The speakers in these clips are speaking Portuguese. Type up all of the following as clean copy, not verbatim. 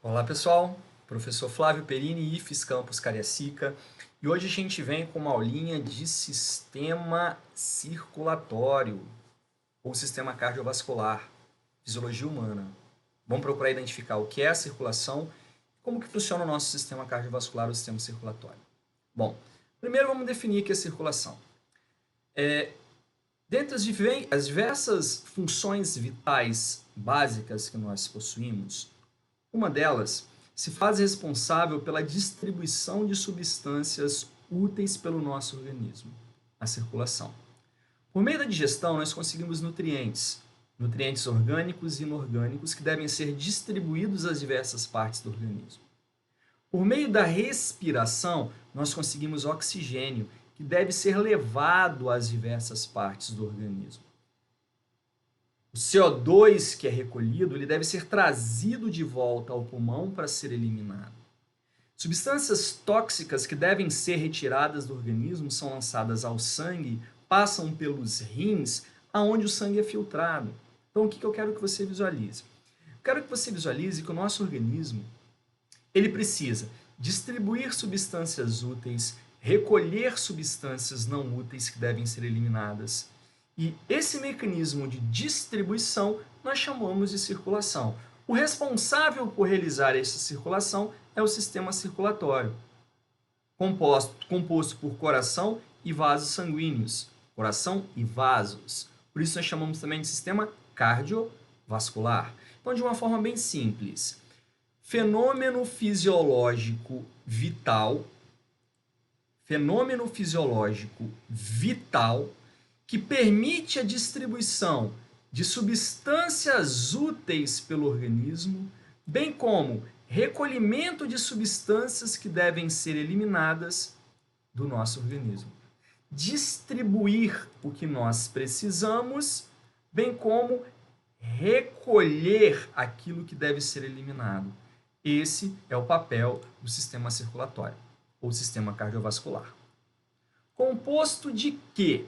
Olá pessoal, professor Flávio Perini, IFES Campus Cariacica, e hoje a gente vem com uma aulinha de sistema circulatório, ou sistema cardiovascular, fisiologia humana. Vamos procurar identificar o que é a circulação e como que funciona o nosso sistema cardiovascular, o sistema circulatório. Bom, primeiro vamos definir o que é circulação. Dentre as diversas funções vitais básicas que nós possuímos, uma delas se faz responsável pela distribuição de substâncias úteis pelo nosso organismo, a circulação. Por meio da digestão, nós conseguimos nutrientes orgânicos e inorgânicos que devem ser distribuídos às diversas partes do organismo. Por meio da respiração, nós conseguimos oxigênio que deve ser levado às diversas partes do organismo. O CO2 que é recolhido, ele deve ser trazido de volta ao pulmão para ser eliminado. Substâncias tóxicas que devem ser retiradas do organismo são lançadas ao sangue, passam pelos rins, aonde o sangue é filtrado. Então, o que eu quero que você visualize? Eu quero que você visualize que o nosso organismo ele precisa distribuir substâncias úteis, recolher substâncias não úteis que devem ser eliminadas. E esse mecanismo de distribuição nós chamamos de circulação. O responsável por realizar essa circulação é o sistema circulatório, composto por coração e vasos sanguíneos. Coração e vasos. Por isso nós chamamos também de sistema cardiovascular. Então, de uma forma bem simples, fenômeno fisiológico vital que permite a distribuição de substâncias úteis pelo organismo, bem como recolhimento de substâncias que devem ser eliminadas do nosso organismo. Distribuir o que nós precisamos, bem como recolher aquilo que deve ser eliminado. Esse é o papel do sistema circulatório, ou sistema cardiovascular. Composto de quê?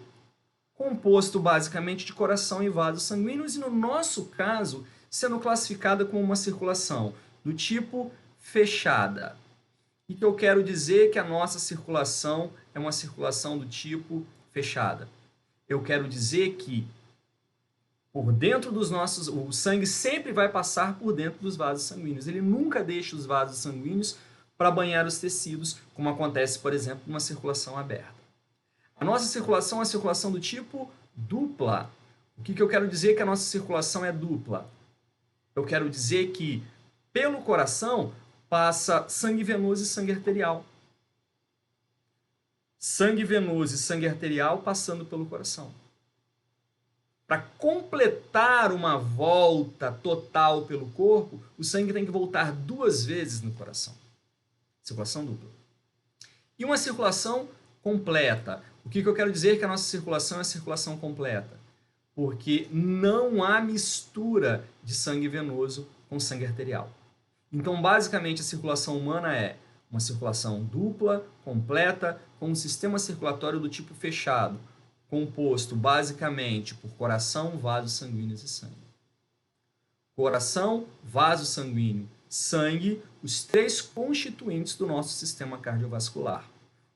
Composto basicamente de coração e vasos sanguíneos e, no nosso caso, sendo classificada como uma circulação do tipo fechada. E que eu quero dizer que a nossa circulação é uma circulação do tipo fechada. Eu quero dizer que por dentro dos nossos, o sangue sempre vai passar por dentro dos vasos sanguíneos. Ele nunca deixa os vasos sanguíneos para banhar os tecidos, como acontece, por exemplo, numa circulação aberta. A nossa circulação é a circulação do tipo dupla. O que eu quero dizer que a nossa circulação é dupla? Eu quero dizer que pelo coração passa sangue venoso e sangue arterial. Sangue venoso e sangue arterial passando pelo coração. Para completar uma volta total pelo corpo, o sangue tem que voltar 2 vezes no coração. Circulação dupla. E uma circulação completa. O que eu quero dizer que a nossa circulação é a circulação completa? Porque não há mistura de sangue venoso com sangue arterial. Então, basicamente, a circulação humana é uma circulação dupla, completa, com um sistema circulatório do tipo fechado, composto basicamente por coração, vasos sanguíneos e sangue. Coração, vaso sanguíneo, sangue, os 3 constituintes do nosso sistema cardiovascular.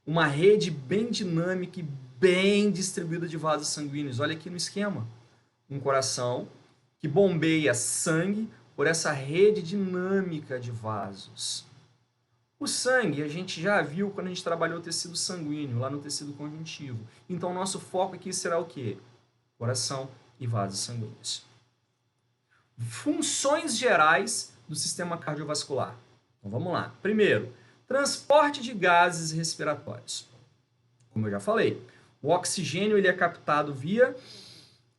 Uma rede bem dinâmica e bem distribuída de vasos sanguíneos. Olha aqui no esquema. Um coração que bombeia sangue por essa rede dinâmica de vasos. O sangue a gente já viu quando a gente trabalhou o tecido sanguíneo, lá no tecido conjuntivo. Então, nosso foco aqui será o quê? Coração e vasos sanguíneos. Funções gerais do sistema cardiovascular. Então, vamos lá. Primeiro, transporte de gases respiratórios. Como eu já falei, o oxigênio ele é captado via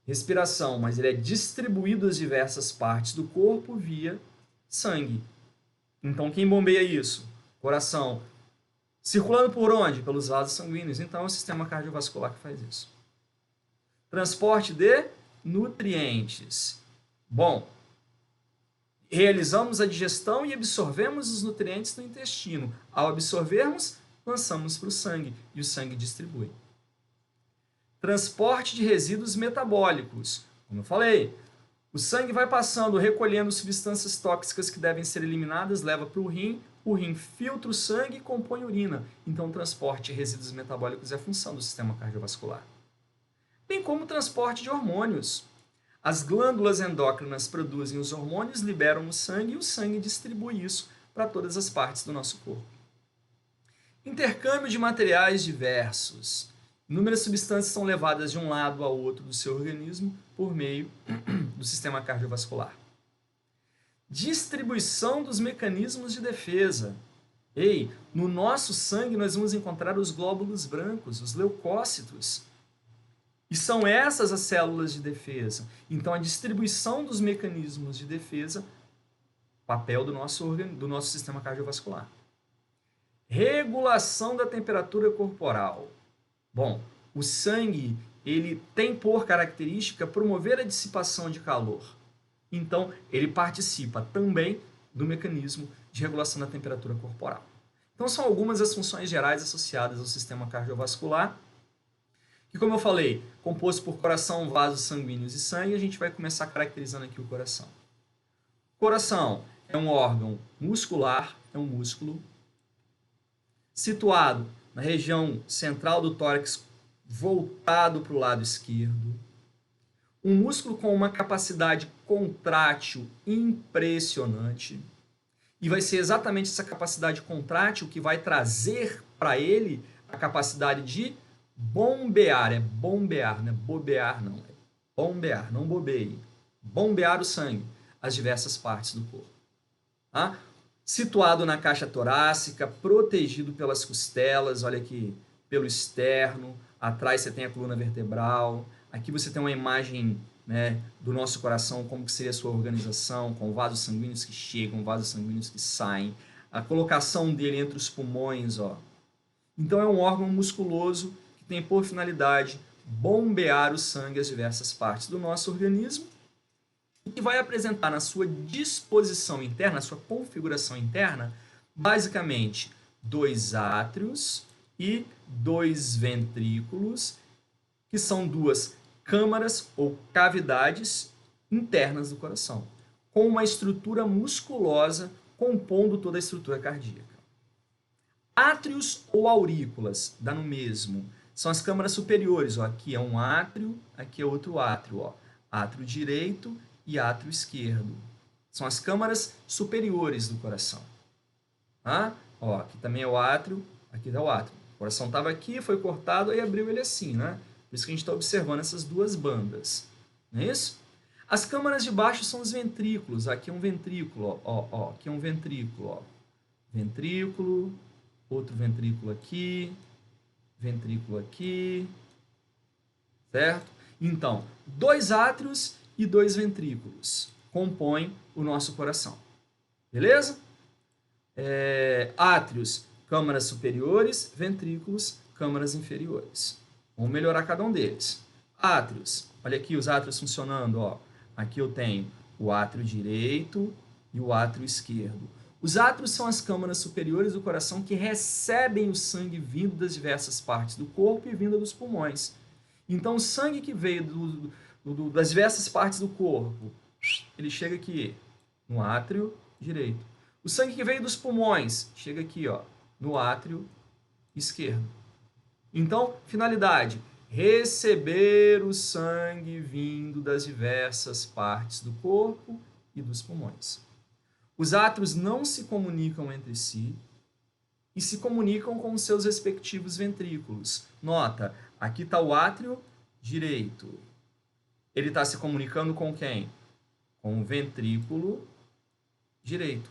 respiração, mas ele é distribuído às diversas partes do corpo via sangue. Então, quem bombeia isso? Coração. Circulando por onde? Pelos vasos sanguíneos. Então, é o sistema cardiovascular que faz isso. Transporte de nutrientes. Bom, realizamos a digestão e absorvemos os nutrientes no intestino. Ao absorvermos, lançamos para o sangue e o sangue distribui. Transporte de resíduos metabólicos. Como eu falei, O sangue vai passando, recolhendo substâncias tóxicas que devem ser eliminadas, leva para o rim filtra o sangue e compõe urina. Então, o transporte de resíduos metabólicos é a função do sistema cardiovascular. Bem como o transporte de hormônios. As glândulas endócrinas produzem os hormônios, liberam no sangue e o sangue distribui isso para todas as partes do nosso corpo. Intercâmbio de materiais diversos. Inúmeras substâncias são levadas de um lado ao outro do seu organismo por meio do sistema cardiovascular. Distribuição dos mecanismos de defesa. No nosso sangue nós vamos encontrar os glóbulos brancos, os leucócitos. E são essas as células de defesa. Então, a distribuição dos mecanismos de defesa, papel do nosso sistema cardiovascular. Regulação da temperatura corporal. Bom, o sangue ele tem por característica promover a dissipação de calor. Então, ele participa também do mecanismo de regulação da temperatura corporal. Então, são algumas das funções gerais associadas ao sistema cardiovascular. E como eu falei, composto por coração, vasos sanguíneos e sangue, a gente vai começar caracterizando aqui o coração. O coração é um órgão muscular, é um músculo, situado na região central do tórax, voltado para o lado esquerdo. Um músculo com uma capacidade contrátil impressionante. E vai ser exatamente essa capacidade contrátil que vai trazer para ele a capacidade de bombear. É bombear, não é bobear não. É bombear, não bobeie. Bombear o sangue às diversas partes do corpo. Tá? Situado na caixa torácica, protegido pelas costelas, olha aqui, pelo externo. Atrás você tem a coluna vertebral. Aqui você tem uma imagem, né, do nosso coração, como que seria a sua organização, com vasos sanguíneos que chegam, vasos sanguíneos que saem. A colocação dele entre os pulmões, ó. Então é um órgão musculoso que tem por finalidade bombear o sangue às diversas partes do nosso organismo e que vai apresentar na sua disposição interna, na sua configuração interna, basicamente 2 átrios e 2 ventrículos, que são 2 câmaras ou cavidades internas do coração, com uma estrutura musculosa compondo toda a estrutura cardíaca. Átrios ou aurículas, dá no mesmo, são as câmaras superiores. Ó. Aqui é um átrio, aqui é outro átrio. Ó. Átrio direito e átrio esquerdo. São as câmaras superiores do coração. Ah? Ó, aqui também é o átrio, aqui é o átrio. O coração estava aqui, foi cortado, aí abriu ele assim, né? Por isso que a gente está observando essas 2 bandas. Não é isso? As câmaras de baixo são os ventrículos. Aqui é um ventrículo, ó. Aqui é um ventrículo, ó. Ventrículo, outro ventrículo aqui, certo? Então, 2 átrios e 2 ventrículos compõem o nosso coração. Beleza? Átrios, câmaras superiores, ventrículos, câmaras inferiores. Vamos melhorar cada um deles. Átrios, olha aqui os átrios funcionando, ó. Aqui eu tenho o átrio direito e o átrio esquerdo. Os átrios são as câmaras superiores do coração que recebem o sangue vindo das diversas partes do corpo e vindo dos pulmões. Então, o sangue que veio das diversas partes do corpo, ele chega aqui no átrio direito. O sangue que veio dos pulmões chega aqui, ó, no átrio esquerdo. Então, finalidade, receber o sangue vindo das diversas partes do corpo e dos pulmões. Os átrios não se comunicam entre si e se comunicam com os seus respectivos ventrículos. Nota, aqui está o átrio direito. Ele está se comunicando com quem? Com o ventrículo direito.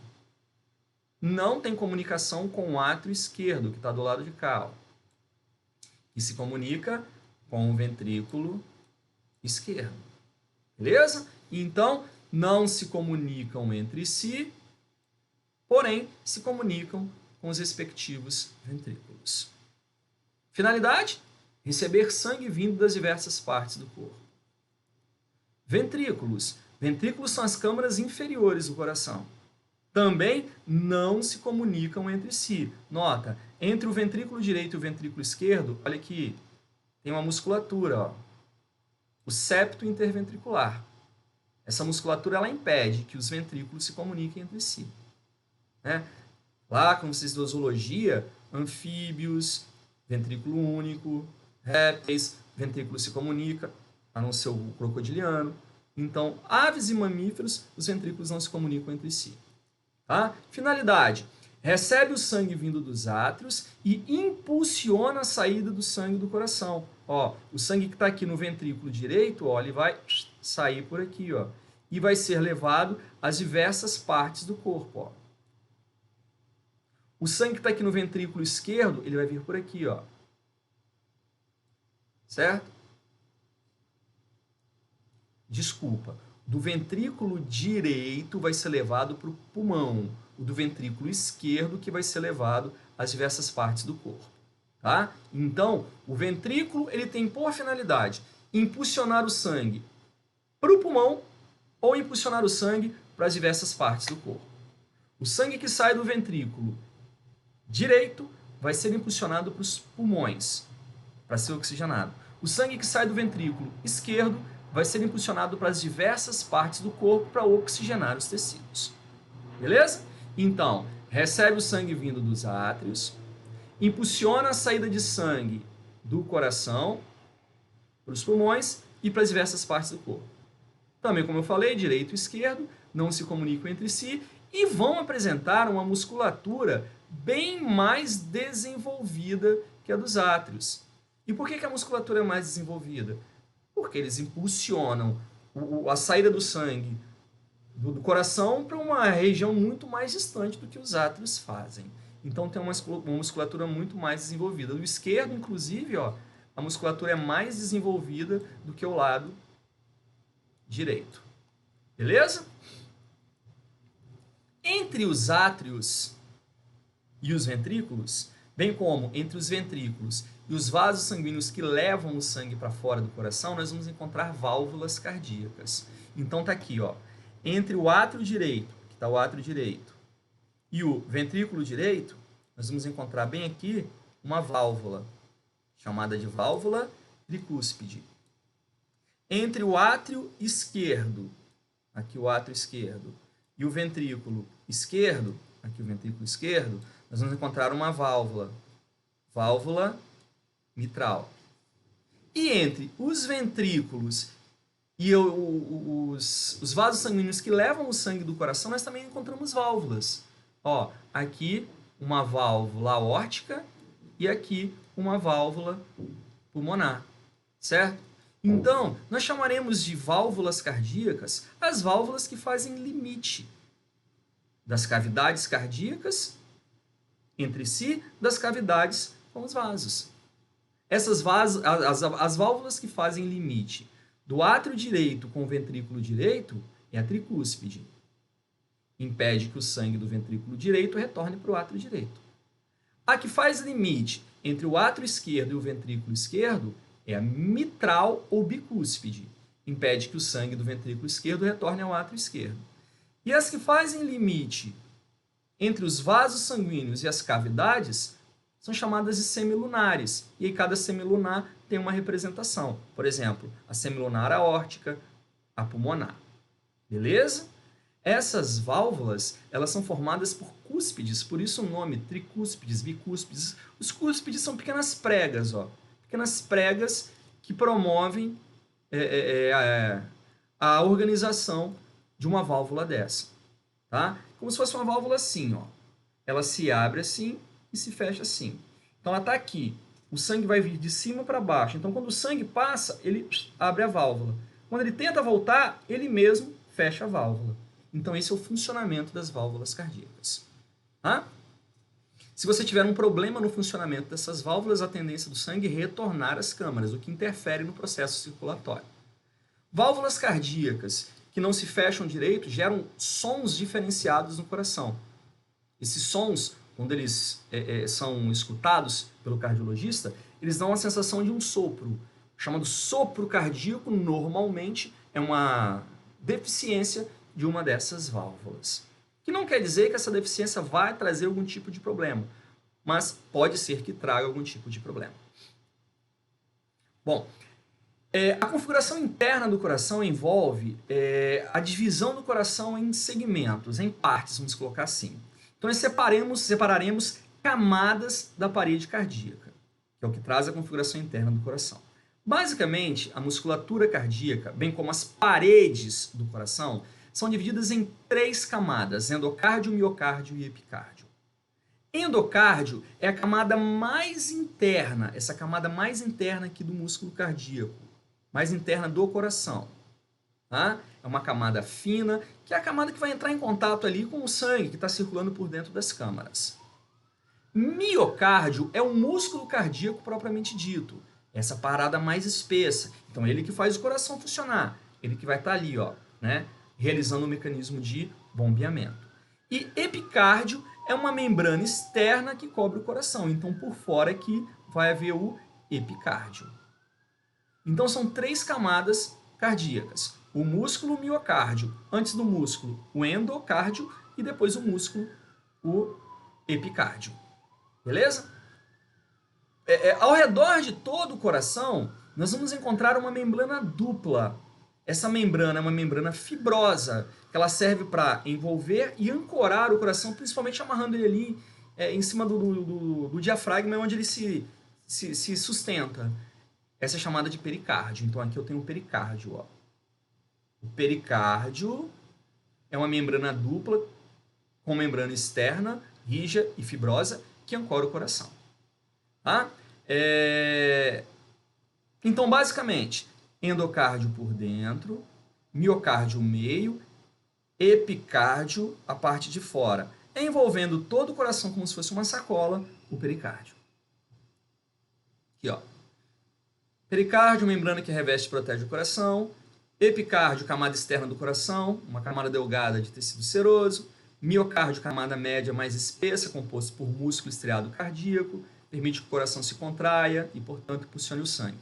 Não tem comunicação com o átrio esquerdo, que está do lado de cá, ó, que se comunica com o ventrículo esquerdo. Beleza? Então, não se comunicam entre si, porém, se comunicam com os respectivos ventrículos. Finalidade? Receber sangue vindo das diversas partes do corpo. Ventrículos. Ventrículos são as câmaras inferiores do coração. Também não se comunicam entre si. Nota, entre o ventrículo direito e o ventrículo esquerdo, olha aqui, tem uma musculatura, ó, o septo interventricular. Essa musculatura ela impede que os ventrículos se comuniquem entre si. Né? Lá, como vocês da zoologia, anfíbios, ventrículo único, répteis, ventrículo se comunica, a não ser o crocodiliano. Então, aves e mamíferos, os ventrículos não se comunicam entre si. Tá? Finalidade: recebe o sangue vindo dos átrios e impulsiona a saída do sangue do coração. Ó, o sangue que está aqui no ventrículo direito, ó, ele vai sair por aqui, ó, e vai ser levado às diversas partes do corpo. Ó. O sangue que está aqui no ventrículo esquerdo, ele vai vir por aqui, ó. Certo? Desculpa. Do ventrículo direito vai ser levado para o pulmão. O do ventrículo esquerdo que vai ser levado às diversas partes do corpo. Tá? Então, o ventrículo ele tem por finalidade impulsionar o sangue para o pulmão ou impulsionar o sangue para as diversas partes do corpo. O sangue que sai do ventrículo direito vai ser impulsionado para os pulmões, para ser oxigenado. O sangue que sai do ventrículo esquerdo vai ser impulsionado para as diversas partes do corpo para oxigenar os tecidos. Beleza? Então, recebe o sangue vindo dos átrios, impulsiona a saída de sangue do coração para os pulmões e para as diversas partes do corpo. Também, como eu falei, direito e esquerdo não se comunicam entre si e vão apresentar uma musculatura bem mais desenvolvida que a dos átrios. E por que a musculatura é mais desenvolvida? Porque eles impulsionam a saída do sangue do coração para uma região muito mais distante do que os átrios fazem. Então tem uma musculatura muito mais desenvolvida. Do esquerdo, inclusive, ó, a musculatura é mais desenvolvida do que o lado direito. Beleza? Entre os átrios e os ventrículos, bem como entre os ventrículos e os vasos sanguíneos que levam o sangue para fora do coração, nós vamos encontrar válvulas cardíacas. Então tá aqui, ó, entre o átrio direito, que está o átrio direito, e o ventrículo direito, nós vamos encontrar bem aqui uma válvula, chamada de válvula tricúspide. Entre o átrio esquerdo, aqui o átrio esquerdo, e o ventrículo esquerdo, aqui o ventrículo esquerdo, nós vamos encontrar uma válvula, válvula mitral. E entre os ventrículos e os vasos sanguíneos que levam o sangue do coração, nós também encontramos válvulas. Ó, aqui uma válvula aórtica e aqui uma válvula pulmonar, certo? Então, nós chamaremos de válvulas cardíacas as válvulas que fazem limite das cavidades cardíacas entre si, das cavidades com os vasos. Essas as válvulas que fazem limite do átrio direito com o ventrículo direito é a tricúspide. Impede que o sangue do ventrículo direito retorne para o átrio direito. A que faz limite entre o átrio esquerdo e o ventrículo esquerdo é a mitral ou bicúspide. Impede que o sangue do ventrículo esquerdo retorne ao átrio esquerdo. E as que fazem limite entre os vasos sanguíneos e as cavidades são chamadas de semilunares. E aí cada semilunar tem uma representação. Por exemplo, a semilunar aórtica, a pulmonar. Beleza? Essas válvulas, elas são formadas por cúspides, por isso o nome, tricúspides, bicúspides. Os cúspides são pequenas pregas, ó, pequenas pregas que promovem a organização de uma válvula dessa. Tá? Como se fosse uma válvula assim, ó. Ela se abre assim e se fecha assim. Então ela está aqui. O sangue vai vir de cima para baixo. Então quando o sangue passa, ele abre a válvula. Quando ele tenta voltar, ele mesmo fecha a válvula. Então esse é o funcionamento das válvulas cardíacas. Tá? Se você tiver um problema no funcionamento dessas válvulas, a tendência do sangue é retornar às câmaras, o que interfere no processo circulatório. Válvulas cardíacas que não se fecham direito geram sons diferenciados no coração. Esses sons, quando eles são escutados pelo cardiologista, eles dão a sensação de um sopro, chamado sopro cardíaco. Normalmente é uma deficiência de uma dessas válvulas. Que não quer dizer que essa deficiência vai trazer algum tipo de problema, mas pode ser que traga algum tipo de problema. Bom, A configuração interna do coração envolve a divisão do coração em segmentos, em partes, vamos colocar assim. Então, nós separaremos camadas da parede cardíaca, que é o que traz a configuração interna do coração. Basicamente, a musculatura cardíaca, bem como as paredes do coração, são divididas em 3 camadas: endocárdio, miocárdio e epicárdio. Endocárdio é a camada mais interna, essa camada mais interna aqui do músculo cardíaco, mais interna do coração. Tá? É uma camada fina, que é a camada que vai entrar em contato ali com o sangue que está circulando por dentro das câmaras. Miocárdio é o músculo cardíaco propriamente dito, essa parada mais espessa. Então, ele que faz o coração funcionar, ele que vai estar ali, ó, né, realizando o mecanismo de bombeamento. E epicárdio é uma membrana externa que cobre o coração. Então, por fora aqui vai haver o epicárdio. Então, são 3 camadas cardíacas. O músculo miocárdio, antes do músculo o endocárdio e depois o músculo o epicárdio. Beleza? Ao redor de todo o coração, nós vamos encontrar uma membrana dupla. Essa membrana é uma membrana fibrosa, que ela serve para envolver e ancorar o coração, principalmente amarrando ele ali em cima do diafragma, onde ele se sustenta. Essa é chamada de pericárdio. Então aqui eu tenho o pericárdio. Ó. O pericárdio é uma membrana dupla, com membrana externa, rígida e fibrosa, que ancora o coração. Tá? Então, basicamente, endocárdio por dentro, miocárdio meio, epicárdio a parte de fora, envolvendo todo o coração como se fosse uma sacola, o pericárdio. Aqui, ó. Pericárdio, membrana que reveste e protege o coração. Epicárdio, camada externa do coração, uma camada delgada de tecido seroso. Miocárdio, camada média mais espessa, composto por músculo estriado cardíaco, permite que o coração se contraia e, portanto, impulsione o sangue.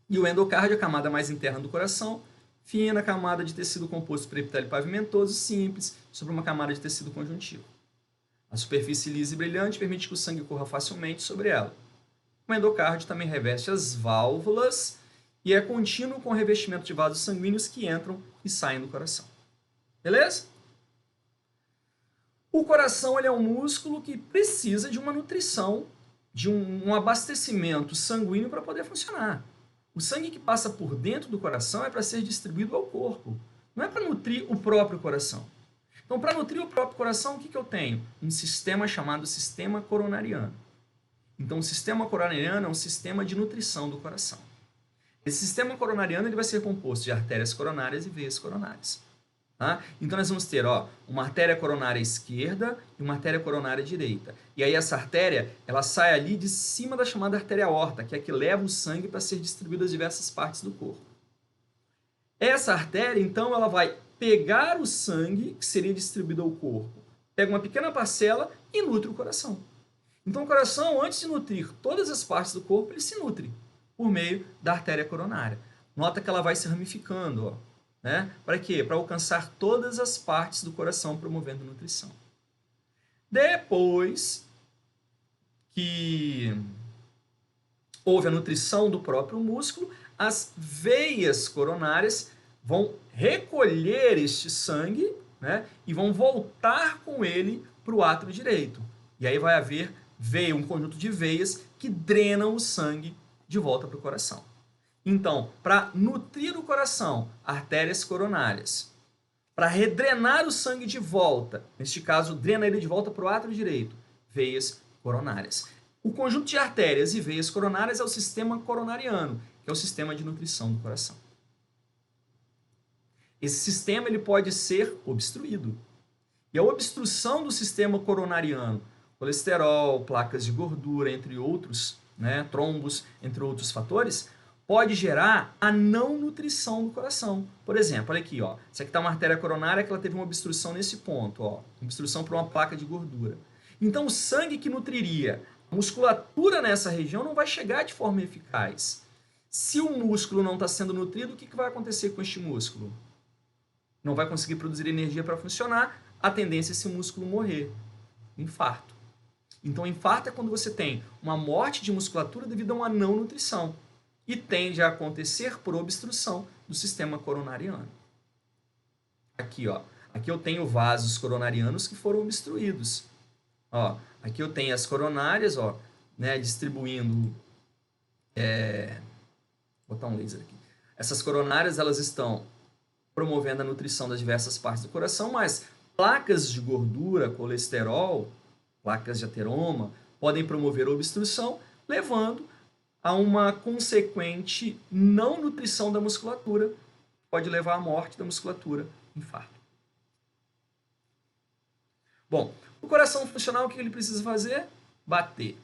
E o endocárdio, a camada mais interna do coração, fina camada de tecido composto por epitélio pavimentoso simples sobre uma camada de tecido conjuntivo. A superfície lisa e brilhante permite que o sangue corra facilmente sobre ela. O endocárdio também reveste as válvulas e é contínuo com o revestimento de vasos sanguíneos que entram e saem do coração. Beleza? O coração ele é um músculo que precisa de uma nutrição, de um abastecimento sanguíneo para poder funcionar. O sangue que passa por dentro do coração é para ser distribuído ao corpo, não é para nutrir o próprio coração. Então, para nutrir o próprio coração, o que eu tenho? Um sistema chamado sistema coronariano. Então, o sistema coronariano é um sistema de nutrição do coração. Esse sistema coronariano ele vai ser composto de artérias coronárias e veias coronárias. Tá? Então, nós vamos ter uma artéria coronária esquerda e uma artéria coronária direita. E aí, essa artéria ela sai ali de cima da chamada artéria aorta, que é a que leva o sangue para ser distribuído às diversas partes do corpo. Essa artéria, então, ela vai pegar o sangue que seria distribuído ao corpo, pega uma pequena parcela e nutre o coração. Então, o coração, antes de nutrir todas as partes do corpo, ele se nutre por meio da artéria coronária. Nota que ela vai se ramificando, ó, né? Para quê? Para alcançar todas as partes do coração, promovendo nutrição. Depois que houve a nutrição do próprio músculo, as veias coronárias vão recolher este sangue, né? E vão voltar com ele para o átrio direito. E aí vai haver um conjunto de veias que drenam o sangue de volta para o coração. Então, para nutrir o coração, artérias coronárias. Para redrenar o sangue de volta, neste caso, drena ele de volta para o átrio direito, veias coronárias. O conjunto de artérias e veias coronárias é o sistema coronariano, que é o sistema de nutrição do coração. Esse sistema ele pode ser obstruído. E a obstrução do sistema coronariano, colesterol, placas de gordura, entre outros, né, trombos, entre outros fatores, pode gerar a não nutrição do coração. Por exemplo, olha aqui, ó, essa aqui está uma artéria coronária que ela teve uma obstrução nesse ponto, ó, obstrução por uma placa de gordura. Então, o sangue que nutriria a musculatura nessa região não vai chegar de forma eficaz. Se o músculo não está sendo nutrido, o que vai acontecer com este músculo? Não vai conseguir produzir energia para funcionar, a tendência é esse músculo morrer. Infarto. Então, infarto é quando você tem uma morte de musculatura devido a uma não nutrição. e tende a acontecer por obstrução do sistema coronariano. Aqui, ó, aqui eu tenho vasos coronarianos que foram obstruídos. Ó, aqui eu tenho as coronárias, ó, né, distribuindo. Vou botar um laser aqui. Essas coronárias, elas estão promovendo a nutrição das diversas partes do coração, mas placas de gordura, colesterol, placas de ateroma, podem promover obstrução, levando a uma consequente não nutrição da musculatura, pode levar à morte da musculatura, infarto. Bom, o coração funcional, o que ele precisa fazer? Bater.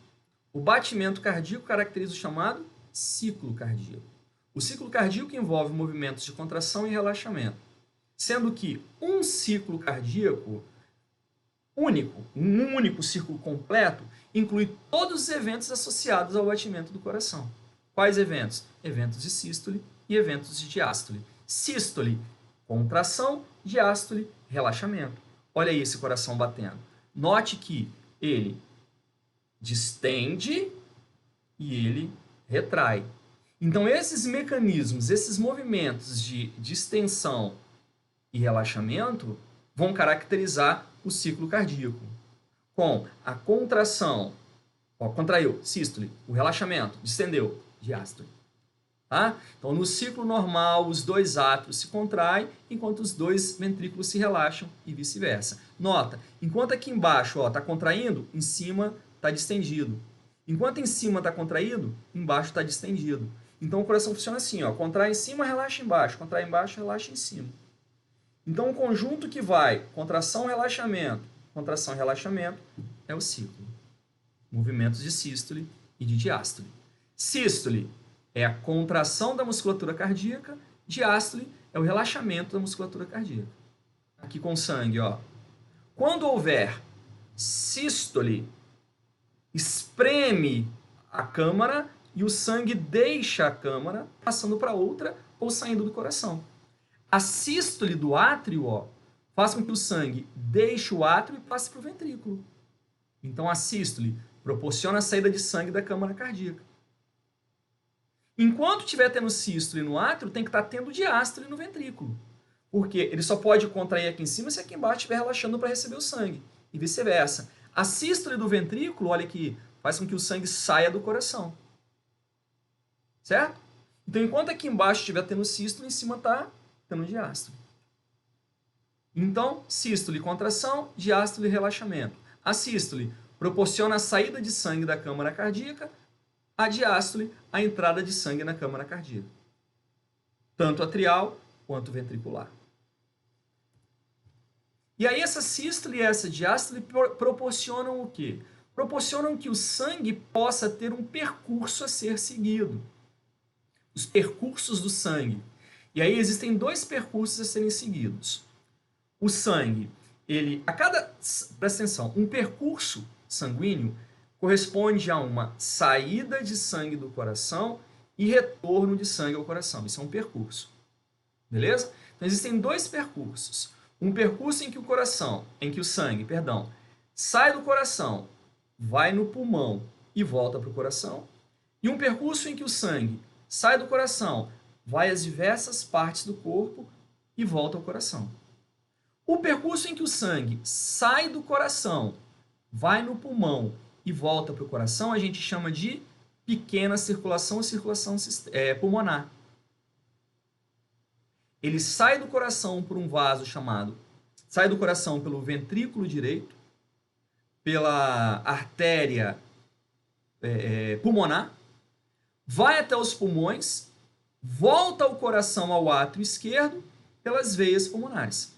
O batimento cardíaco caracteriza o chamado ciclo cardíaco. O ciclo cardíaco envolve movimentos de contração e relaxamento, sendo que um ciclo cardíaco único, um único ciclo completo, inclui todos os eventos associados ao batimento do coração. Quais eventos? Eventos de sístole e eventos de diástole. Sístole, contração, diástole, relaxamento. Olha aí esse coração batendo. Note que ele distende e ele retrai. Então, esses mecanismos, esses movimentos de distensão e relaxamento vão caracterizar o ciclo cardíaco. Com a contração, ó, contraiu, sístole, o relaxamento, distendeu, diástole. Tá? Então, no ciclo normal, os dois átrios se contraem, enquanto os dois ventrículos se relaxam e vice-versa. Nota, enquanto aqui embaixo está contraindo, em cima está distendido. Enquanto em cima está contraído, embaixo está distendido. Então, o coração funciona assim, ó, contrai em cima, relaxa embaixo, contrai embaixo, relaxa em cima. Então, o conjunto que vai contração, relaxamento, é o ciclo. Movimentos de sístole e de diástole. Sístole é a contração da musculatura cardíaca, diástole é o relaxamento da musculatura cardíaca. Aqui com sangue, ó. Quando houver sístole, espreme a câmara e o sangue deixa a câmara, passando para outra ou saindo do coração. A sístole do átrio, ó, faz com que o sangue deixe o átrio e passe para o ventrículo. Então, a sístole proporciona a saída de sangue da câmara cardíaca. Enquanto estiver tendo sístole no átrio, tem que estar tendo diástole no ventrículo. Porque ele só pode contrair aqui em cima se aqui embaixo estiver relaxando para receber o sangue. E vice-versa. A sístole do ventrículo, olha aqui, faz com que o sangue saia do coração. Certo? Então, enquanto aqui embaixo estiver tendo sístole, em cima está tendo diástole. Então, sístole, contração, diástole, relaxamento. A sístole proporciona a saída de sangue da câmara cardíaca, a diástole, a entrada de sangue na câmara cardíaca. Tanto atrial quanto ventricular. E aí essa sístole e essa diástole proporcionam o quê? Proporcionam que o sangue possa ter um percurso a ser seguido. Os percursos do sangue. E aí existem dois percursos a serem seguidos. O sangue, presta atenção, um percurso sanguíneo corresponde a uma saída de sangue do coração e retorno de sangue ao coração. Isso é um percurso. Beleza? Então existem dois percursos. Um percurso em que o sangue, sai do coração, vai no pulmão e volta para o coração. E um percurso em que o sangue sai do coração, vai às diversas partes do corpo e volta ao coração. O percurso em que o sangue sai do coração, vai no pulmão e volta para o coração, a gente chama de pequena circulação ou circulação pulmonar. Ele sai do coração por um vaso sai do coração pelo ventrículo direito, pela artéria pulmonar, vai até os pulmões, volta ao coração, ao átrio esquerdo, pelas veias pulmonares.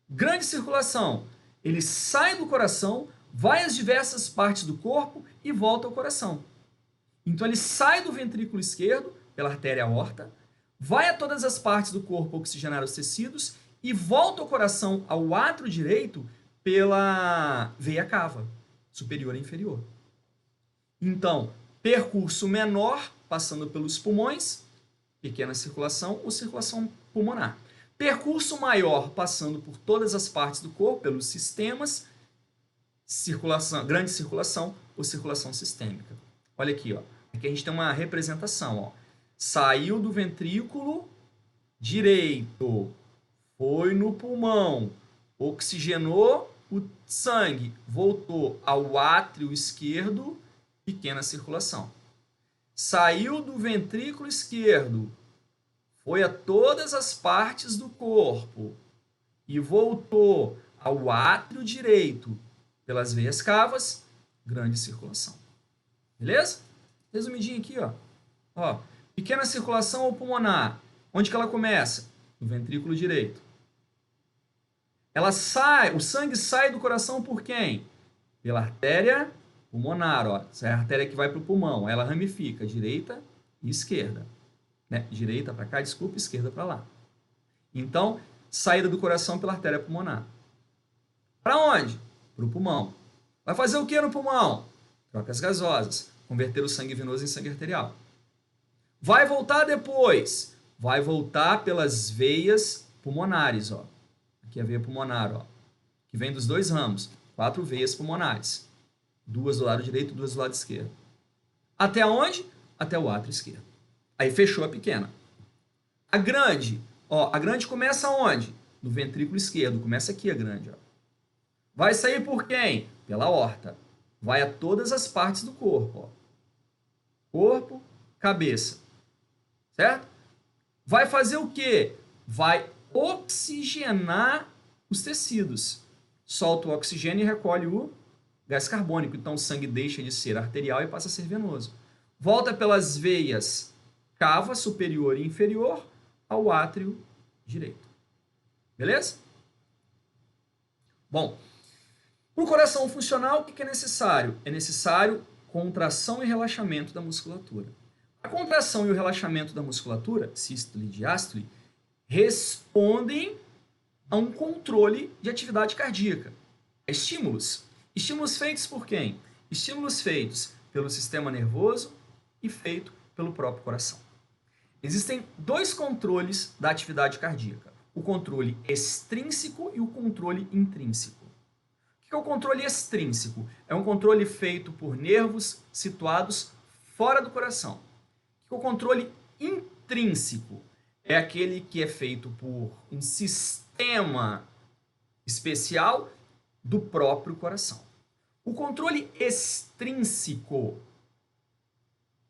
Grande circulação, ele sai do coração, vai às diversas partes do corpo e volta ao coração. Então ele sai do ventrículo esquerdo, pela artéria aorta, vai a todas as partes do corpo oxigenar os tecidos e volta ao coração, ao átrio direito, pela veia cava, superior e inferior. Então, percurso menor, passando pelos pulmões, pequena circulação ou circulação pulmonar. Percurso maior, passando por todas as partes do corpo, pelos sistemas, circulação, grande circulação ou circulação sistêmica. Olha aqui, ó. Aqui a gente tem uma representação, ó. Saiu do ventrículo direito, foi no pulmão, oxigenou o sangue, voltou ao átrio esquerdo, pequena circulação. Saiu do ventrículo esquerdo, foi a todas as partes do corpo e voltou ao átrio direito pelas veias cavas, grande circulação. Beleza? Resumidinho aqui, ó. Pequena circulação ou pulmonar. Onde que ela começa? No ventrículo direito. Ela sai, o sangue sai do coração por quem? Pela artéria pulmonar, ó. Essa é a artéria que vai para o pulmão. Ela ramifica direita e esquerda. Né? Direita para cá, desculpa, esquerda para lá. Então, saída do coração pela artéria pulmonar. Para onde? Para o pulmão. Vai fazer o que no pulmão? Trocas gasosas. Converter o sangue venoso em sangue arterial. Vai voltar depois. Vai voltar pelas veias pulmonares, ó. Aqui é a veia pulmonar, ó. Que vem dos dois ramos. 4 veias pulmonares. 2 do lado direito, 2 do lado esquerdo. Até onde? Até o átrio esquerdo. Aí fechou a pequena. A grande, ó. A grande começa onde? No ventrículo esquerdo. Começa aqui a grande, ó. Vai sair por quem? Pela aorta. Vai a todas as partes do corpo, ó. Corpo, cabeça. Certo? Vai fazer o quê? Vai oxigenar os tecidos. Solta o oxigênio e recolhe o gás carbônico. Então o sangue deixa de ser arterial e passa a ser venoso. Volta pelas veias cava superior e inferior ao átrio direito. Beleza? Bom, para o coração funcionar, o que é necessário? É necessário contração e relaxamento da musculatura. A contração e o relaxamento da musculatura, sístole e diástole, respondem a um controle de atividade cardíaca. Estímulos. Estímulos feitos por quem? Estímulos feitos pelo sistema nervoso e feito pelo próprio coração. Existem 2 controles da atividade cardíaca. O controle extrínseco e o controle intrínseco. O que é o controle extrínseco? É um controle feito por nervos situados fora do coração. O controle intrínseco é aquele que é feito por um sistema especial do próprio coração. O controle extrínseco,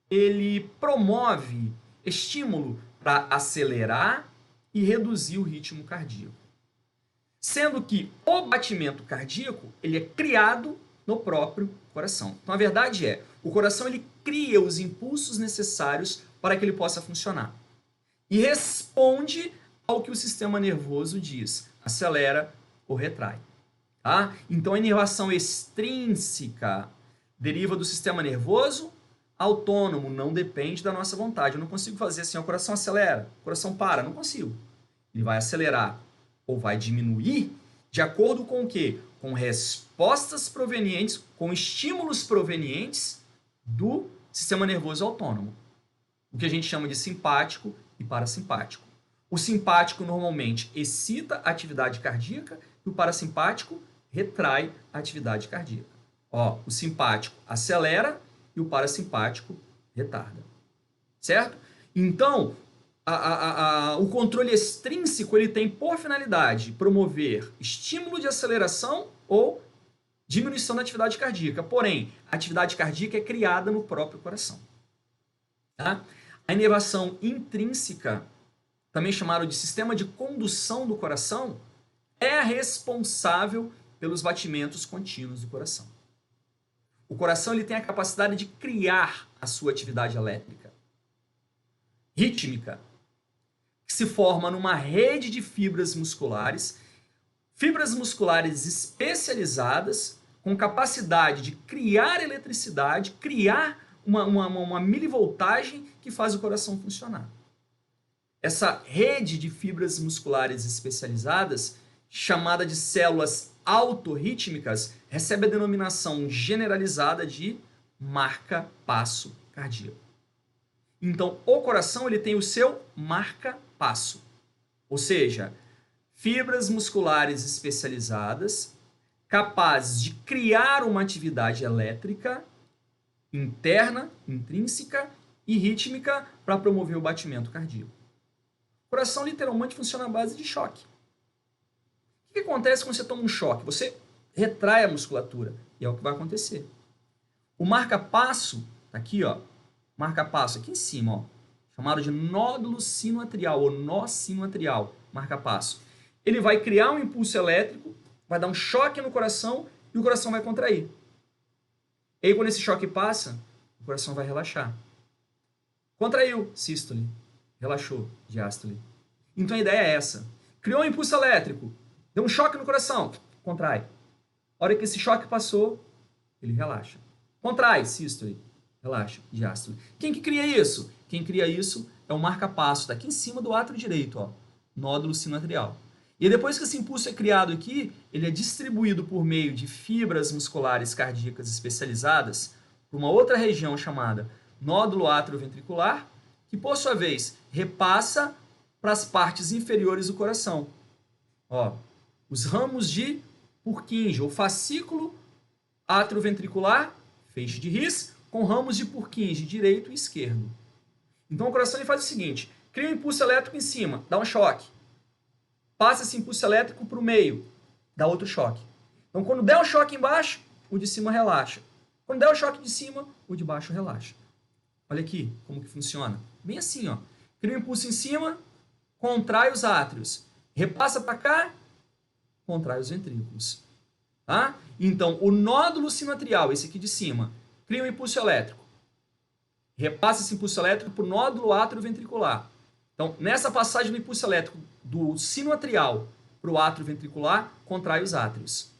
ele promove estímulo para acelerar e reduzir o ritmo cardíaco. Sendo que o batimento cardíaco, ele é criado no próprio coração. Então a verdade é, o coração ele cria os impulsos necessários para que ele possa funcionar. E responde ao que o sistema nervoso diz, acelera ou retrai. Tá? Então a inervação extrínseca deriva do sistema nervoso autônomo, não depende da nossa vontade. Eu não consigo fazer assim, o coração acelera, o coração para, não consigo. Ele vai acelerar ou vai diminuir de acordo com o quê? Com respostas provenientes, com estímulos provenientes do sistema nervoso autônomo. O que a gente chama de simpático e parasimpático. O simpático normalmente excita a atividade cardíaca e o parasimpático retrai a atividade cardíaca. Ó, o simpático acelera e o parasimpático retarda. Certo? Então, o controle extrínseco ele tem por finalidade promover estímulo de aceleração ou diminuição da atividade cardíaca. Porém, a atividade cardíaca é criada no próprio coração. Tá? A inervação intrínseca, também chamada de sistema de condução do coração, é responsável pelos batimentos contínuos do coração. O coração ele tem a capacidade de criar a sua atividade elétrica, rítmica, que se forma numa rede de fibras musculares especializadas com capacidade de criar eletricidade, criar uma milivoltagem que faz o coração funcionar. Essa rede de fibras musculares especializadas, chamada de células autorrítmicas, recebe a denominação generalizada de marca-passo cardíaco. Então, o coração ele tem o seu marca-passo, ou seja, fibras musculares especializadas capazes de criar uma atividade elétrica interna, intrínseca e rítmica para promover o batimento cardíaco. O coração literalmente funciona à base de choque. O que acontece quando você toma um choque? Você retrai a musculatura e é o que vai acontecer. O marca-passo, aqui, ó, marca-passo aqui em cima, ó, chamado de nódulo sinoatrial ou nó sinoatrial, marca-passo. Ele vai criar um impulso elétrico, vai dar um choque no coração e o coração vai contrair. E aí, quando esse choque passa, o coração vai relaxar. Contraiu, sístole. Relaxou, diástole. Então a ideia é essa. Criou um impulso elétrico, deu um choque no coração, contrai. A hora que esse choque passou, ele relaxa. Contrai, sístole. Relaxa, diástole. Quem que cria isso? Quem cria isso é o marca-passo, está aqui em cima do átrio direito, ó, nódulo sinoatrial. E depois que esse impulso é criado aqui, ele é distribuído por meio de fibras musculares cardíacas especializadas para uma outra região chamada nódulo atrioventricular, que por sua vez repassa para as partes inferiores do coração. Ó, os ramos de Purkinje, ou fascículo atrioventricular, feixe de His, com ramos de Purkinje direito e esquerdo. Então o coração ele faz o seguinte, cria um impulso elétrico em cima, dá um choque. Passa esse impulso elétrico para o meio, dá outro choque. Então quando der um choque embaixo, o de cima relaxa. Quando der o choque de cima, o de baixo relaxa. Olha aqui como que funciona. Bem assim, ó. Cria um impulso em cima, contrai os átrios. Repassa para cá, contrai os ventrículos. Tá? Então, o nódulo sinoatrial, esse aqui de cima, cria um impulso elétrico. Repassa esse impulso elétrico para o nódulo atrioventricular. Então, nessa passagem do impulso elétrico do sinoatrial para o atrioventricular, contrai os átrios.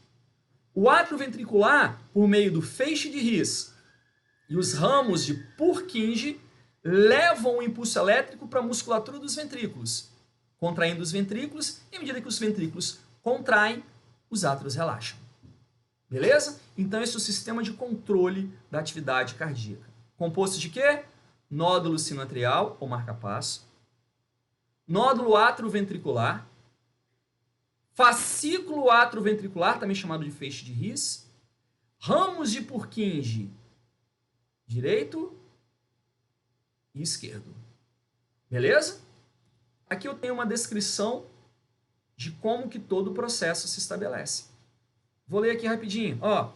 O atrioventricular, por meio do feixe de His e os ramos de Purkinje, levam o impulso elétrico para a musculatura dos ventrículos, contraindo os ventrículos, e à medida que os ventrículos contraem, os átrios relaxam. Beleza? Então esse é o sistema de controle da atividade cardíaca. Composto de quê? Nódulo sinoatrial, ou marca-passo, nódulo atrioventricular, fascículo atrioventricular, também chamado de feixe de His, ramos de Purkinje, direito e esquerdo. Beleza? Aqui eu tenho uma descrição de como que todo o processo se estabelece. Vou ler aqui rapidinho. Ó,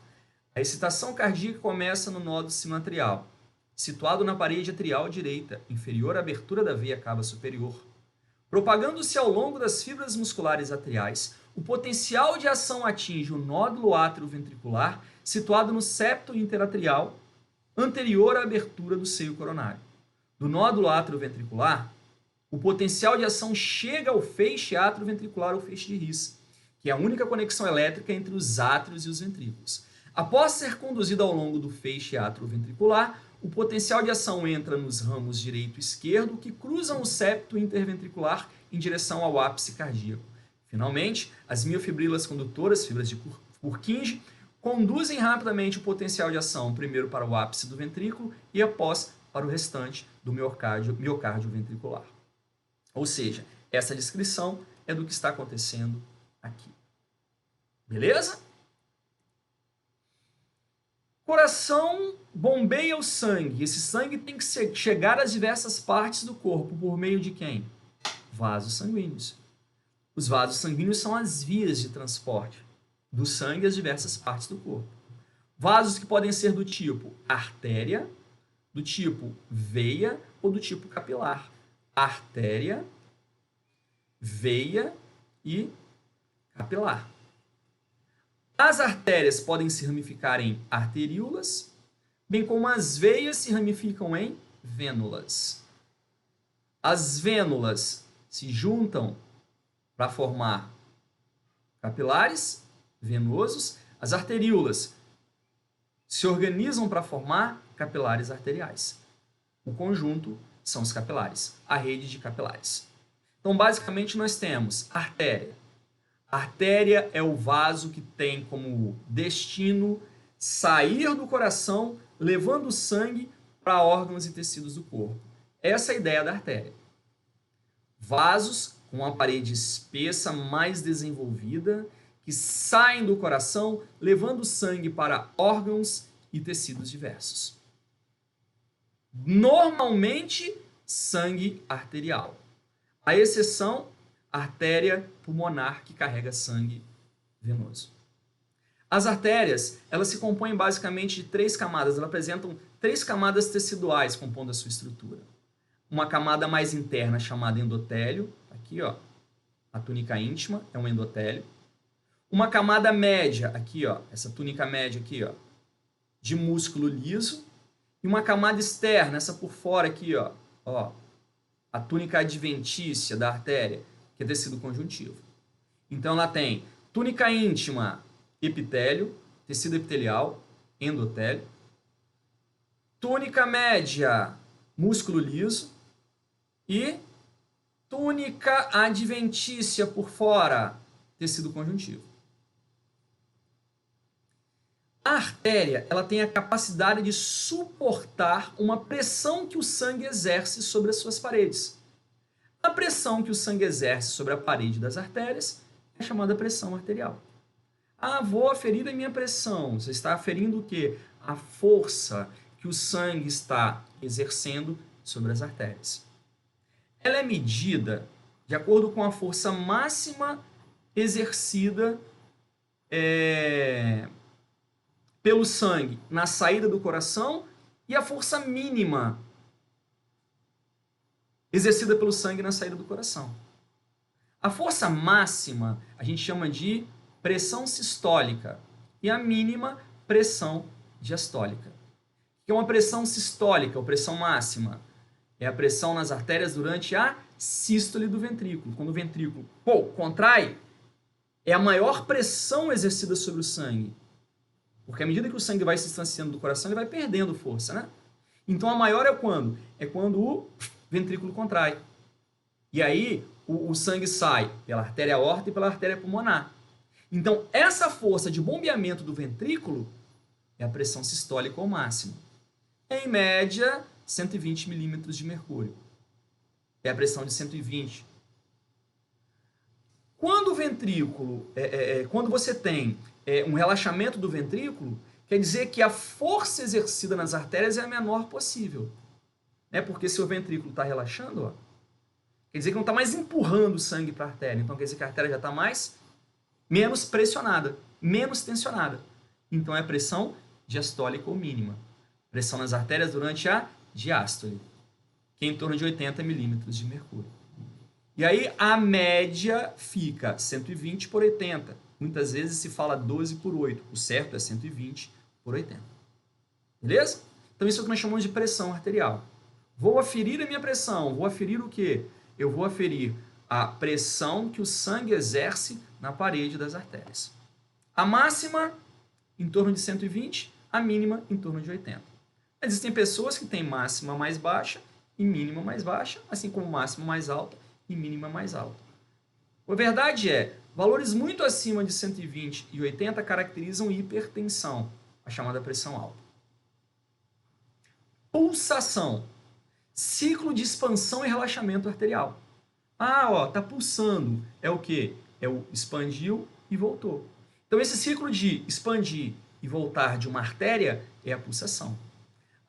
a excitação cardíaca começa no nódulo sinoatrial, situado na parede atrial direita, inferior à abertura da veia cava superior. Propagando-se ao longo das fibras musculares atriais, o potencial de ação atinge o nódulo atrioventricular, situado no septo interatrial, anterior à abertura do seio coronário. Do nódulo atrioventricular, o potencial de ação chega ao feixe atrioventricular ou feixe de His, que é a única conexão elétrica entre os átrios e os ventrículos. Após ser conduzido ao longo do feixe atrioventricular, o potencial de ação entra nos ramos direito e esquerdo, que cruzam o septo interventricular em direção ao ápice cardíaco. Finalmente, as miofibrilas condutoras, fibras de Purkinje, conduzem rapidamente o potencial de ação primeiro para o ápice do ventrículo e após para o restante do miocárdio ventricular. Ou seja, essa descrição é do que está acontecendo aqui. Beleza? Coração bombeia o sangue. Esse sangue tem que chegar às diversas partes do corpo por meio de quem? Vasos sanguíneos. Os vasos sanguíneos são as vias de transporte do sangue às diversas partes do corpo. Vasos que podem ser do tipo artéria, do tipo veia ou do tipo capilar. Artéria, veia e capilar. As artérias podem se ramificar em arteríolas, bem como as veias se ramificam em vênulas. As vênulas se juntam para formar capilares venosos, as arteríolas se organizam para formar capilares arteriais. O conjunto são os capilares, a rede de capilares. Então, basicamente, nós temos artéria. A artéria é o vaso que tem como destino sair do coração, levando o sangue para órgãos e tecidos do corpo. Essa é a ideia da artéria. Vasos com uma parede espessa mais desenvolvida, que que saem do coração, levando sangue para órgãos e tecidos diversos. Normalmente, sangue arterial. A exceção, artéria pulmonar, que carrega sangue venoso. As artérias, elas se compõem basicamente de 3 camadas, elas apresentam 3 camadas teciduais compondo a sua estrutura. Uma camada mais interna chamada endotélio, aqui ó, a túnica íntima é um endotélio. Uma camada média, aqui ó, essa túnica média aqui ó, de músculo liso. E uma camada externa, essa por fora aqui ó, a túnica adventícia da artéria, que é tecido conjuntivo. Então ela tem túnica íntima, epitélio, tecido epitelial, endotélio. Túnica média, músculo liso. E túnica adventícia por fora, tecido conjuntivo. A artéria, ela tem a capacidade de suportar uma pressão que o sangue exerce sobre as suas paredes. A pressão que o sangue exerce sobre a parede das artérias é chamada pressão arterial. Ah, vou aferir a minha pressão. Você está aferindo o quê? A força que o sangue está exercendo sobre as artérias. Ela é medida de acordo com a força máxima exercida pelo sangue na saída do coração e a força mínima exercida pelo sangue na saída do coração. A força máxima a gente chama de pressão sistólica e a mínima pressão diastólica. O que é uma pressão sistólica, ou pressão máxima? É a pressão nas artérias durante a sístole do ventrículo. Quando o ventrículo contrai, é a maior pressão exercida sobre o sangue. Porque à medida que o sangue vai se distanciando do coração, ele vai perdendo força, né? Então a maior é quando? É quando o ventrículo contrai. E aí o sangue sai pela artéria aorta e pela artéria pulmonar. Então essa força de bombeamento do ventrículo é a pressão sistólica ao máximo. Em média, 120 milímetros de mercúrio. É a pressão de 120. Quando o ventrículo, quando você tem um relaxamento do ventrículo, quer dizer que a força exercida nas artérias é a menor possível. Porque se o ventrículo está relaxando, ó, quer dizer que não está mais empurrando o sangue para a artéria. Então quer dizer que a artéria já está menos pressionada, menos tensionada. Então é pressão diastólica ou mínima. Pressão nas artérias durante a diástole, que é em torno de 80 milímetros de mercúrio. E aí a média fica 120 por 80. Muitas vezes se fala 12 por 8. O certo é 120 por 80. Beleza? Então isso é o que nós chamamos de pressão arterial. Vou aferir a minha pressão. Vou aferir o quê? Eu vou aferir a pressão que o sangue exerce na parede das artérias. A máxima, em torno de 120, a mínima, em torno de 80. Existem pessoas que têm máxima mais baixa e mínima mais baixa, assim como máxima mais alta e mínima mais alta. A verdade é, valores muito acima de 120 e 80 caracterizam hipertensão, a chamada pressão alta. Pulsação. Ciclo de expansão e relaxamento arterial. Tá pulsando. É o quê? É o expandiu e voltou. Então esse ciclo de expandir e voltar de uma artéria é a pulsação.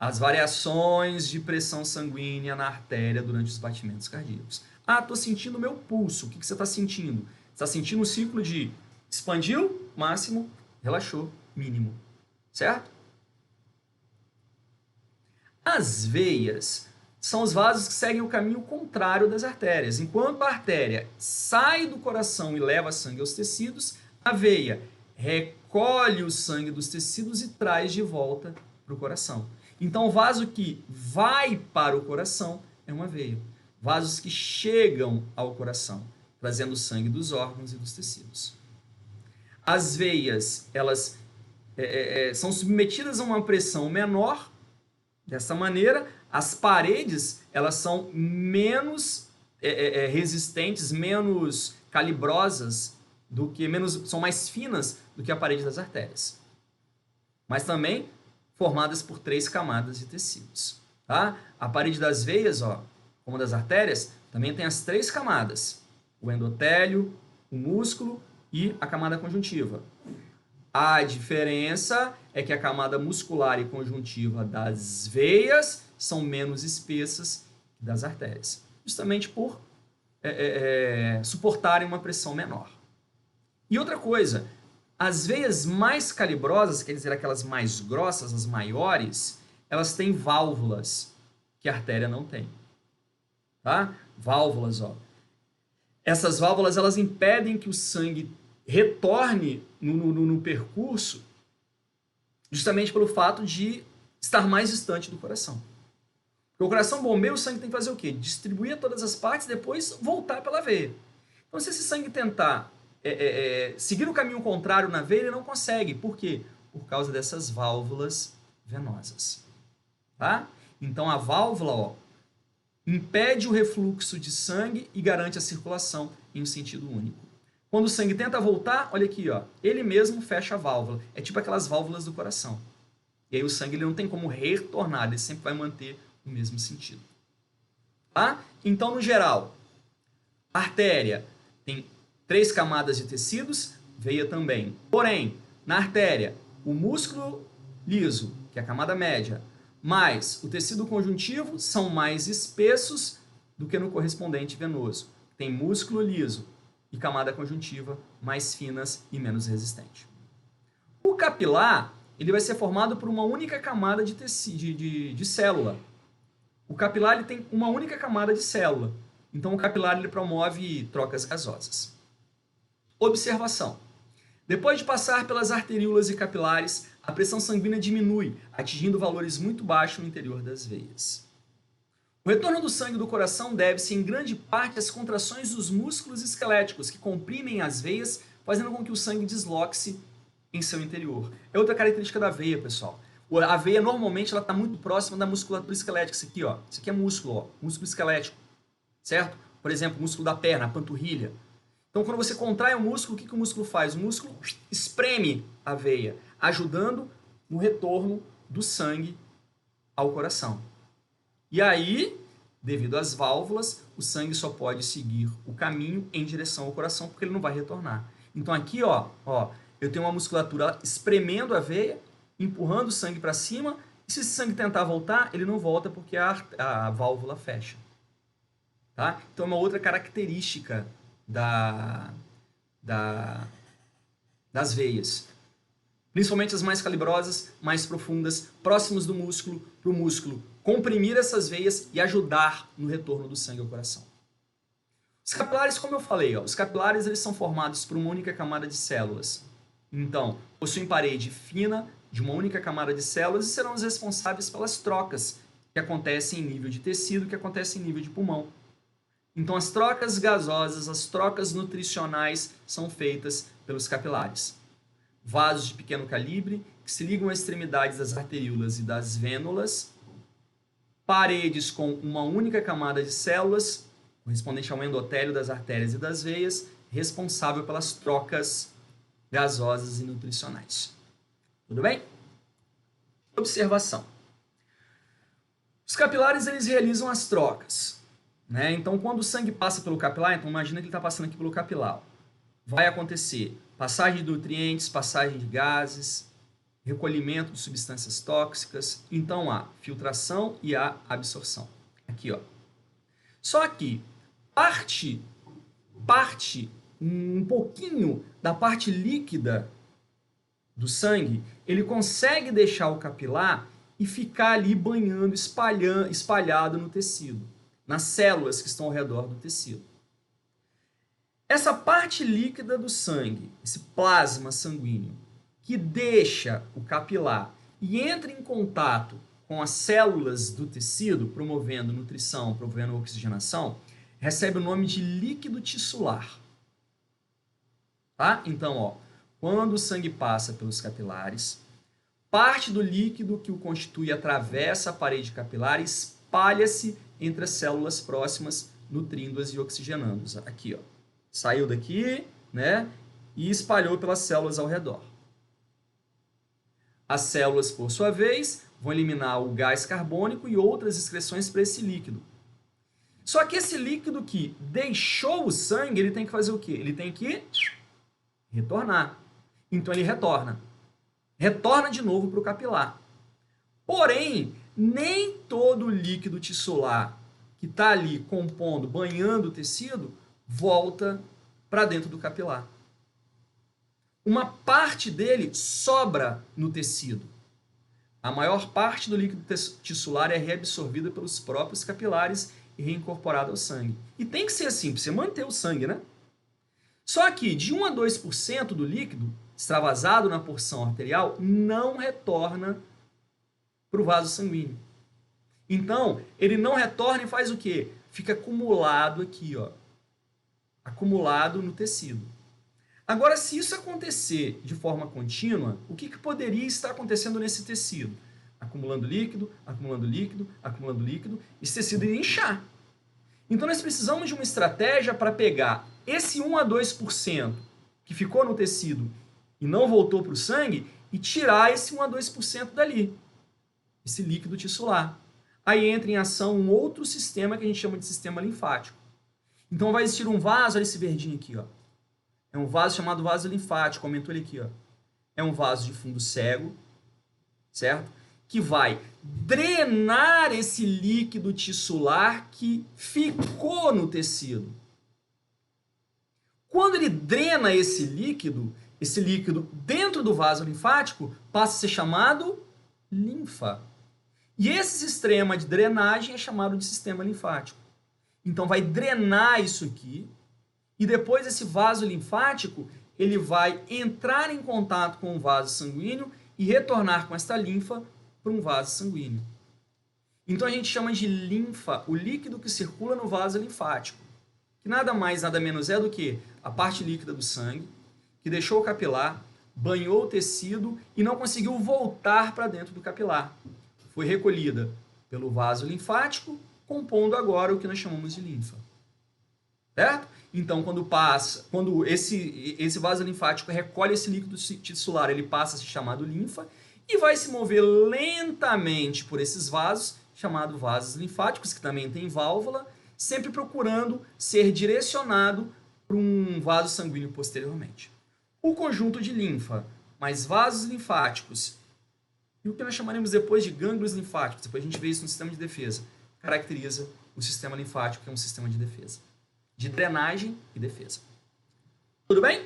As variações de pressão sanguínea na artéria durante os batimentos cardíacos. Estou sentindo o meu pulso. O que você está sentindo? Você está sentindo o ciclo de expandiu, máximo, relaxou, mínimo. Certo? As veias são os vasos que seguem o caminho contrário das artérias. Enquanto a artéria sai do coração e leva sangue aos tecidos, a veia recolhe o sangue dos tecidos e traz de volta para o coração. Então, o vaso que vai para o coração é uma veia. Vasos que chegam ao coração, trazendo sangue dos órgãos e dos tecidos. As veias, elas são submetidas a uma pressão menor. Dessa maneira, as paredes, elas são menos resistentes, menos calibrosas, são mais finas do que a parede das artérias. Mas também formadas por 3 camadas de tecidos. Tá? A parede das veias, como das artérias, também tem as 3 camadas. O endotélio, o músculo e a camada conjuntiva. A diferença é que a camada muscular e conjuntiva das veias são menos espessas que das artérias, justamente por suportarem uma pressão menor. E outra coisa, as veias mais calibrosas, quer dizer, aquelas mais grossas, as maiores, elas têm válvulas que a artéria não tem. Tá? Válvulas, ó. Essas válvulas, elas impedem que o sangue retorne no percurso, justamente pelo fato de estar mais distante do coração. Porque o coração bombeia, o sangue tem que fazer o quê? Distribuir a todas as partes e depois voltar pela veia. Então, se esse sangue tentar seguir o caminho contrário na veia, ele não consegue. Por quê? Por causa dessas válvulas venosas. Tá? Então, a válvula, ó, impede o refluxo de sangue e garante a circulação em um sentido único. Quando o sangue tenta voltar, olha aqui, ó, ele mesmo fecha a válvula. É tipo aquelas válvulas do coração. E aí o sangue ele não tem como retornar, ele sempre vai manter o mesmo sentido. Tá? Então, no geral, a artéria tem 3 camadas de tecidos, veia também. Porém, na artéria, o músculo liso, que é a camada média, mais o tecido conjuntivo são mais espessos do que no correspondente venoso. Tem músculo liso e camada conjuntiva mais finas e menos resistente. O capilar, ele vai ser formado por uma única camada de célula. O capilar ele tem uma única camada de célula. Então, o capilar ele promove trocas gasosas. Observação. Depois de passar pelas arteríolas e capilares, a pressão sanguínea diminui, atingindo valores muito baixos no interior das veias. O retorno do sangue do coração deve-se em grande parte às contrações dos músculos esqueléticos que comprimem as veias, fazendo com que o sangue desloque-se em seu interior. É outra característica da veia, pessoal. A veia normalmente está muito próxima da musculatura esquelética. Isso aqui, ó, isso aqui é músculo, ó, músculo esquelético, certo? Por exemplo, o músculo da perna, a panturrilha. Então, quando você contrai o músculo, o que o músculo faz? O músculo espreme a veia, ajudando no retorno do sangue ao coração. E aí, devido às válvulas, o sangue só pode seguir o caminho em direção ao coração, porque ele não vai retornar. Então, aqui, ó, eu tenho uma musculatura espremendo a veia, empurrando o sangue para cima, e se esse sangue tentar voltar, ele não volta porque a válvula fecha. Tá? Então, é uma outra característica das veias. Principalmente as mais calibrosas, mais profundas, próximos do músculo, para o músculo comprimir essas veias e ajudar no retorno do sangue ao coração. Os capilares, como eu falei, ó, os capilares eles são formados por uma única camada de células. Então, possuem parede fina de uma única camada de células e serão os responsáveis pelas trocas que acontecem em nível de tecido, que acontecem em nível de pulmão. Então, as trocas gasosas, as trocas nutricionais são feitas pelos capilares. Vasos de pequeno calibre, que se ligam às extremidades das arteríolas e das vênulas. Paredes com uma única camada de células, correspondente ao endotélio das artérias e das veias, responsável pelas trocas gasosas e nutricionais. Tudo bem? Observação. Os capilares eles realizam as trocas. Né? Então, quando o sangue passa pelo capilar, então imagina que ele está passando aqui pelo capilar. Vai acontecer passagem de nutrientes, passagem de gases, recolhimento de substâncias tóxicas. Então, há filtração e há absorção. Aqui, ó. Só que parte um pouquinho da parte líquida do sangue, ele consegue deixar o capilar e ficar ali banhando, espalhado no tecido, nas células que estão ao redor do tecido. Essa parte líquida do sangue, esse plasma sanguíneo, que deixa o capilar e entra em contato com as células do tecido, promovendo nutrição, promovendo oxigenação, recebe o nome de líquido tissular. Tá? Então, ó, quando o sangue passa pelos capilares, parte do líquido que o constitui atravessa a parede capilar e espalha-se entre as células próximas, nutrindo-as e oxigenando-as. Aqui, ó. Saiu daqui, né? E espalhou pelas células ao redor. As células, por sua vez, vão eliminar o gás carbônico e outras excreções para esse líquido. Só que esse líquido que deixou o sangue, ele tem que fazer o quê? Ele tem que retornar. Então ele retorna. Retorna de novo para o capilar. Porém, nem todo o líquido tissular que está ali compondo, banhando o tecido, volta para dentro do capilar. Uma parte dele sobra no tecido. A maior parte do líquido tissular é reabsorvida pelos próprios capilares e reincorporada ao sangue. E tem que ser assim, para você manter o sangue, né? Só que de 1 a 2% do líquido extravasado na porção arterial não retorna para o vaso sanguíneo. Então, ele não retorna e faz o quê? Fica acumulado aqui, ó. Acumulado no tecido. Agora, se isso acontecer de forma contínua, o que poderia estar acontecendo nesse tecido? Acumulando líquido, acumulando líquido, acumulando líquido, esse tecido iria inchar. Então, nós precisamos de uma estratégia para pegar esse 1 a 2% que ficou no tecido e não voltou para o sangue e tirar esse 1 a 2% dali, esse líquido tissular. Aí entra em ação um outro sistema que a gente chama de sistema linfático. Então, vai existir um vaso, olha esse verdinho aqui, ó. É um vaso chamado vaso linfático, aumentou ele aqui, ó. É um vaso de fundo cego, certo? Que vai drenar esse líquido tissular que ficou no tecido. Quando ele drena esse líquido dentro do vaso linfático passa a ser chamado linfa. E esse sistema de drenagem é chamado de sistema linfático. Então vai drenar isso aqui e depois esse vaso linfático ele vai entrar em contato com o vaso sanguíneo e retornar com esta linfa para um vaso sanguíneo. Então a gente chama de linfa o líquido que circula no vaso linfático, que nada mais, nada menos é do que a parte líquida do sangue, que deixou o capilar, banhou o tecido e não conseguiu voltar para dentro do capilar. Foi recolhida pelo vaso linfático, compondo agora o que nós chamamos de linfa. Certo? Então, quando esse vaso linfático recolhe esse líquido tissular, ele passa a ser chamado linfa e vai se mover lentamente por esses vasos, chamados vasos linfáticos, que também tem válvula, sempre procurando ser direcionado para um vaso sanguíneo posteriormente. O conjunto de linfa, mais vasos linfáticos e o que nós chamaremos depois de gânglios linfáticos, depois a gente vê isso no sistema de defesa, caracteriza o sistema linfático, que é um sistema de defesa, de drenagem e defesa. Tudo bem?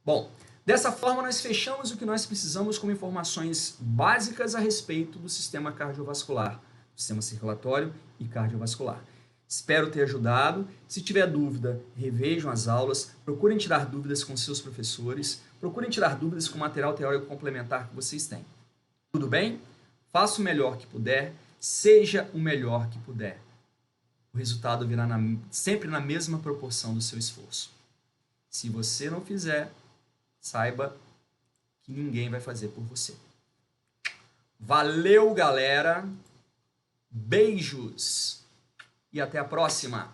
Bom, dessa forma nós fechamos o que nós precisamos como informações básicas a respeito do sistema cardiovascular, sistema circulatório e cardiovascular. Espero ter ajudado. Se tiver dúvida, revejam as aulas, procurem tirar dúvidas com seus professores, procurem tirar dúvidas com o material teórico complementar que vocês têm. Tudo bem? Faça o melhor que puder, seja o melhor que puder. O resultado virá sempre na mesma proporção do seu esforço. Se você não fizer, saiba que ninguém vai fazer por você. Valeu, galera! Beijos! E até a próxima!